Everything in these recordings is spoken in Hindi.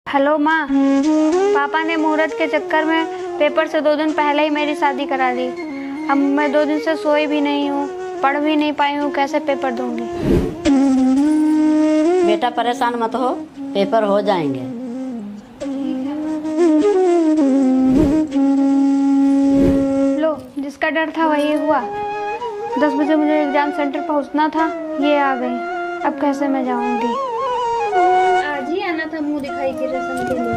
हेलो माँ, पापा ने मुहूर्त के चक्कर में पेपर से 2 दिन पहले ही मेरी शादी करा दी। अब मैं 2 दिन से सोई भी नहीं हूँ, पढ़ भी नहीं पाई हूँ, कैसे पेपर दूंगी। बेटा परेशान मत हो, पेपर हो जाएंगे। लो, जिसका डर था वही हुआ। 10 बजे मुझे एग्जाम सेंटर पहुँचना था, ये आ गई। अब कैसे मैं जाऊंगी। आज ही आना था मुंह दिखाई की रस्म के लिए।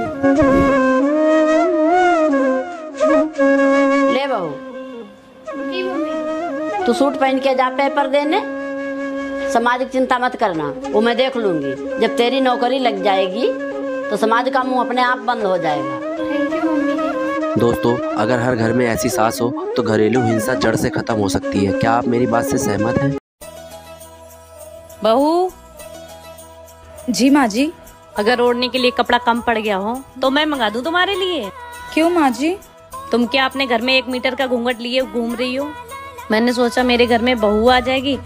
ले बहू, तू सूट पहन के जा पेपर देने। समाज की चिंता मत करना, वो मैं देख लूंगी। जब तेरी नौकरी लग जाएगी तो समाज का मुंह अपने आप बंद हो जाएगा। दोस्तों, अगर हर घर में ऐसी सास हो तो घरेलू हिंसा जड़ से खत्म हो सकती है। क्या आप मेरी बात से सहमत हैं? बहू। जी माँ जी। अगर ओढ़ने के लिए कपड़ा कम पड़ गया हो तो मैं मंगा दूं तुम्हारे लिए। क्यों माँ जी? तुम क्या अपने घर में 1 मीटर का घूंघट लिए घूम रही हो? मैंने सोचा मेरे घर में बहू आ जाएगी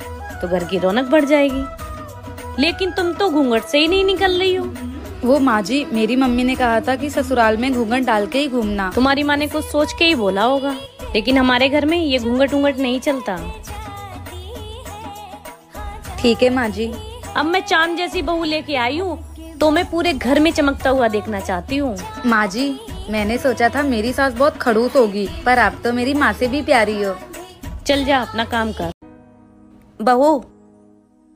तो घर की रौनक बढ़ जाएगी, लेकिन तुम तो घूंघट से ही नहीं निकल रही हो। वो माँ जी, मेरी मम्मी ने कहा था कि ससुराल में घूंघट डाल के ही घूमना। तुम्हारी माँ ने कुछ सोच के ही बोला होगा, लेकिन हमारे घर में ये घूंघट उंघट नहीं चलता। ठीक है माँ जी। अब मैं चांद जैसी बहू लेके आई हूँ तो मैं पूरे घर में चमकता हुआ देखना चाहती हूँ। माँ जी, मैंने सोचा था मेरी सास बहुत खड़ूस होगी, पर आप तो मेरी माँ से भी प्यारी हो। चल जा अपना काम कर। बहू,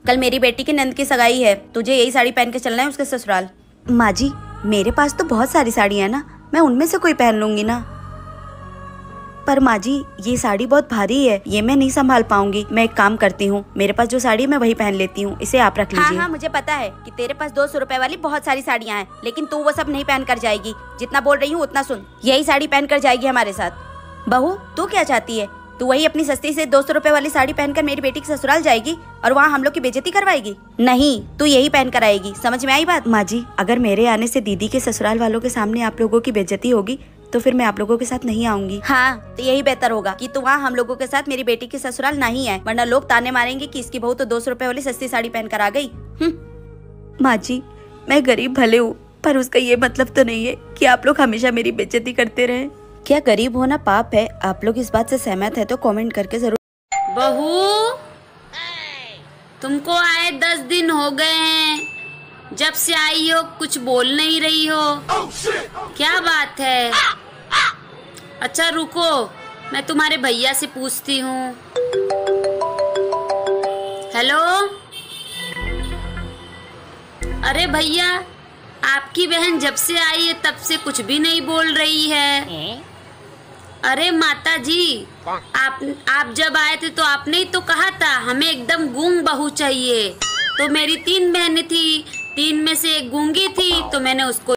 कल मेरी बेटी की नंद की सगाई है, तुझे यही साड़ी पहन के चलना है उसके ससुराल। माँ जी, मेरे पास तो बहुत सारी साड़ियाँ हैं ना, मैं उनमें से कोई पहन लूंगी ना। पर माँ जी, ये साड़ी बहुत भारी है, ये मैं नहीं संभाल पाऊंगी। मैं एक काम करती हूँ, मेरे पास जो साड़ी है मैं वही पहन लेती हूँ, इसे आप रख लीजिए। हाँ, मुझे पता है कि तेरे पास 200 रुपए वाली बहुत सारी साड़ियाँ हैं, लेकिन तू वो सब नहीं पहन कर जाएगी। जितना बोल रही हूँ उतना सुन, यही साड़ी पहन कर जाएगी हमारे साथ। बहू, तू क्या चाहती है? तू वही अपनी सस्ती से 200 रुपए वाली साड़ी पहनकर मेरी बेटी के ससुराल जाएगी और वहाँ हम लोग की बेइज्जती करवाएगी? नहीं, तू यही पहन कर आएगी। समझ में आई बात? माँ जी, अगर मेरे आने से दीदी के ससुराल वालों के सामने आप लोगों की बेइज्जती होगी तो फिर मैं आप लोगों के साथ नहीं आऊंगी। हाँ, तो यही बेहतर होगा कि तू वहाँ हम लोगों के साथ मेरी बेटी के ससुराल नहीं आए, वरना लोग ताने मारेंगे कि इसकी बहू तो 200 रुपए वाली सस्ती साड़ी पहन कर आ गई। माँ जी, मैं गरीब भले हूँ, पर उसका ये मतलब तो नहीं है कि आप लोग हमेशा मेरी बेइज्जती करते रहे। क्या गरीब होना पाप है? आप लोग इस बात से सहमत है तो कमेंट करके जरूर। बहू, तुमको आए 10 दिन हो गए हैं, जब से आई हो कुछ बोल नहीं रही हो। क्या बात है? अच्छा रुको, मैं तुम्हारे भैया से पूछती हूँ। हेलो, अरे भैया, आपकी बहन जब से आई है तब से कुछ भी नहीं बोल रही है। अरे माता जी, आप जब आए थे तो आपने ही तो कहा था हमें एकदम गूंग बहू चाहिए। तो मेरी 3 बहनें थी, 3 में से एक गूंगी थी, तो मैंने उसको